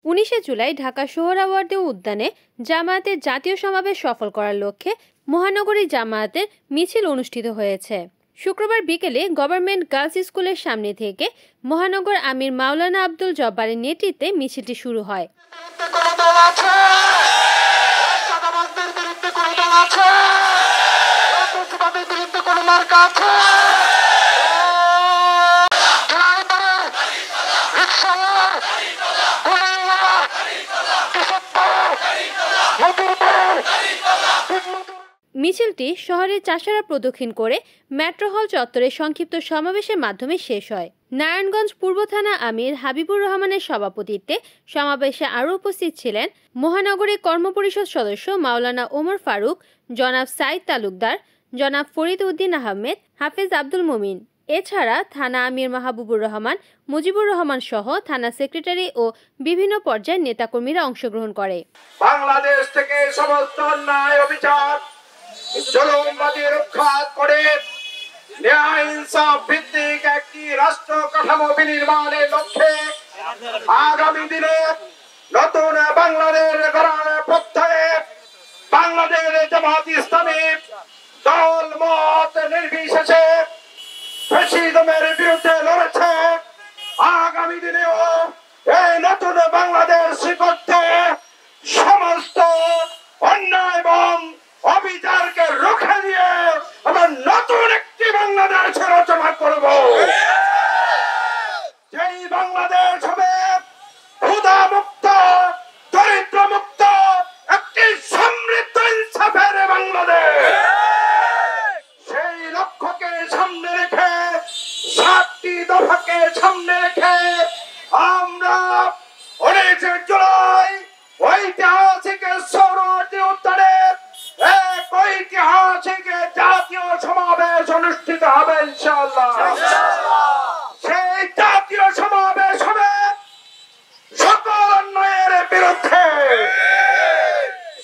19 জুলাই ঢাকা সোহরাওয়ার্দী উদ্যানে জামায়াতের জাতীয় সমাবেশ সফল করার লক্ষ্যে মহানগরী জামায়াতের মিছিল অনুষ্ঠিত হয়েছে। শুক্রবার বিকেলে গভর্নমেন্ট গার্লস স্কুলের সামনে থেকে মহানগর আমির মাওলানা আব্দুল জব্বারের নেতৃত্বে মিছিলটি শুরু হয়। মিছিলটি শহরের চাষারা প্রদক্ষিণ করে মেট্রো হল চত্বরে সংক্ষিপ্ত সমাবেশের মাধ্যমে শেষ হয়। নারায়ণগঞ্জ পূর্ব থানা আমির হাবিবুর রহমানের সভাপতিত্বে সমাবেশে আরও উপস্থিত ছিলেন মহানগরী কর্মপরিষদ সদস্য মাওলানা ওমর ফারুক, জনাব সাইদ তালুকদার, জনাব ফরিদ উদ্দিন আহমেদ, হাফেজ আব্দুল মুমিন। এছাড়া থানা আমির মাহবুবুর রহমান, মুজিবুর রহমান সহ থানা সেক্রেটারি ও বিভিন্ন পর্যায়ের নেতাকর্মীরা অংশগ্রহণ করে। বাংলাদেশ থেকে সমস্ত অন্যায় অবিচার জুলুমবাদীর উৎখাত করে ন্যায় ইনসাফ ভিত্তিক একটি রাষ্ট্র কাঠামো বিনির্মাণের লক্ষ্যে আগামী দিনে নতুন বাংলাদেশ গড়ার প্রত্যয়ে বাংলাদেশ জামাত ইসলামী দল মত নির্বিশেষে ফ্যাসিজমের বিরুদ্ধে লড়েছে। আগামী দিনেও এই নতুন বাংলাদেশ করতে সমস্ত অন্যায় এবং অবিচারকে রুখে দিয়ে আমরা নতুন একটি বাংলাদেশের রচনা করব, যেই বাংলাদেশ হবে ক্ষুধা মুক্ত, দরিদ্র মুক্ত, একটি সমৃদ্ধ ইনসাফের বাংলাদেশ। সেই লক্ষ্যকে সামনে রেখে, 7টি দফাকে সামনে রেখে আমরা 19 জুলাই ঐতিহাসিক সোহরাওয়ার্দী উদ্যানে এক ঐতিহাসিক জাতীয় সমাবেশ অনুষ্ঠিত হবে ইনশাআল্লাহ। সেই জাতীয় সমাবেশ হবে সকল অন্যায়ের বিরুদ্ধে।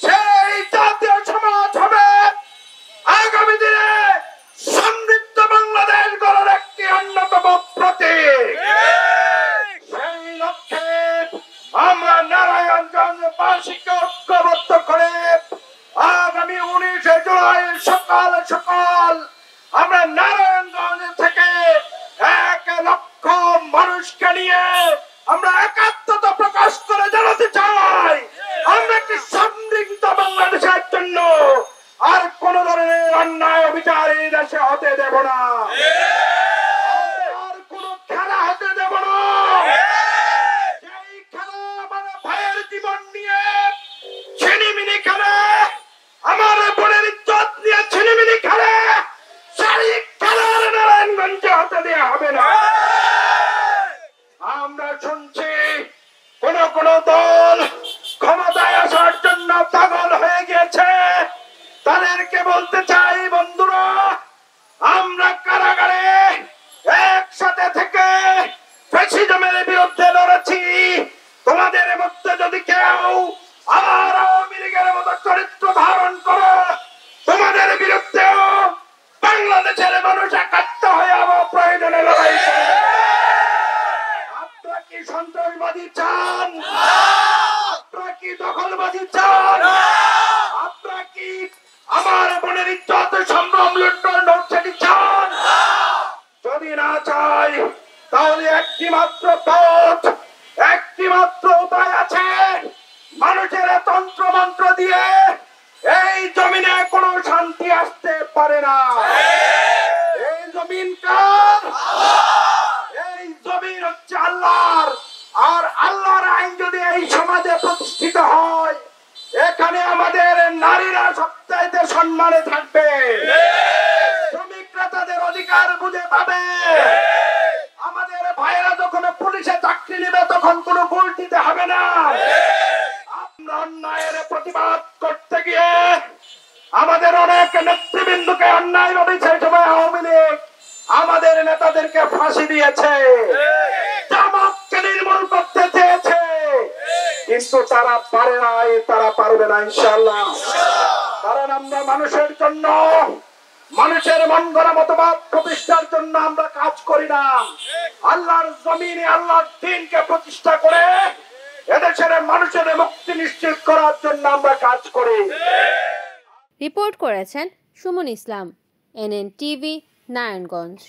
সেই জাতীয় সমাজ হবে আগামী দিনে সমৃদ্ধ বাংলাদেশ গড়ার একটি অন্যতম প্রতীক। সেই লক্ষ্যে আমরা নারায়ণগঞ্জবাসীকে ঐক্যবদ্ধ করে আগামী 19 জুলাই সকাল সকাল আমরা নারায়ণগঞ্জ থেকে 1 লক্ষ মানুষকে নিয়ে আমরা একাত্মতা প্রকাশ করে জানাতে চাই আমরা একটি সমৃদ্ধ বাংলাদেশের জন্য আর কোন ধরনের অন্যায় অবিচার এই দেশে হতে দেব না, আর কোন খেলা হতে দেব না। যেই খেলা আমার ভাইয়ের জীবন নিয়ে ছিনিমিনি খেলে, আমার বোনের ইজ্জত নিয়ে ছিনিমিনি খেলে, সেই খেলার নারায়ণগঞ্জে হতে দেওয়া হবে না। আমরা শুনছি কোন কোন দল ক্ষমতায় আসার জন্য পাগল হয়ে গিয়েছে। তাদেরকে বলতে চাই, বন্ধুরা, আমরা কারাগারে একসাথে থেকে ফ্যাসিজমের বিরুদ্ধে লড়েছি। তোমাদের মধ্যে যদি কেউ আবার আওয়ামী লীগের মতো চরিত্র ধারণ করো, তোমাদের বিরুদ্ধেও বাংলাদেশের মানুষ একাত্ম হয়ে আবার প্রয়োজনে লড়াই করবে। আপনারা কি সন্ত্রাসবাদী চান? আপনারা কি দখলবাদী চান? আপনারা কি আমার বোনের ইজ্জত সম্ভ্রম লুণ্ঠন সেটি চান? যদি না চাই তাহলে একটি মাত্র পথ, একটি মাত্র উপায় আছে। মানুষের তন্ত্র মন্ত্র দিয়ে এই জমিনে কোনো শান্তি আসতে পারে না। এই জমিন কার? এই জমিন হচ্ছে আল্লাহর। আর আল্লাহর আইন যদি এই সমাজে প্রতিষ্ঠিত হয়, এখানে আমাদের নারীরা সবচাইতে সম্মানে থাকবে, শ্রমিকরা তাদের অধিকার বুঝে পাবে। আমাদের ভাইয়েরা যখন পুলিশে চাকরি নেবে তখন কোনো ঘুষ দিতে হবে না। আমরা অন্যায়ের প্রতিবাদ করতে গিয়ে আমাদের অনেক নেতৃবৃন্দকে অন্যায় ভাবে সেই সময় আওয়ামী লীগ আমাদের নেতাদেরকে ফাঁসি দিয়েছে, জামাতকে নির্মূল করতে চেয়েছে, কিন্তু তারা পারে নাই, তারা পারবে না ইনশাআল্লাহ। কারণ আমরা মানুষের জন্য, মানুষের মন গড়া মতবাদ প্রতিষ্ঠার জন্য আমরা কাজ করি না। আল্লাহর জমিনে আল্লাহর দ্বীনকে প্রতিষ্ঠা করে এদেশের মানুষের মুক্তি নিশ্চিত করার জন্য আমরা কাজ করি। রিপোর্ট করেছেন সুমন ইসলাম, NN টিভি, নারায়ণগঞ্জ।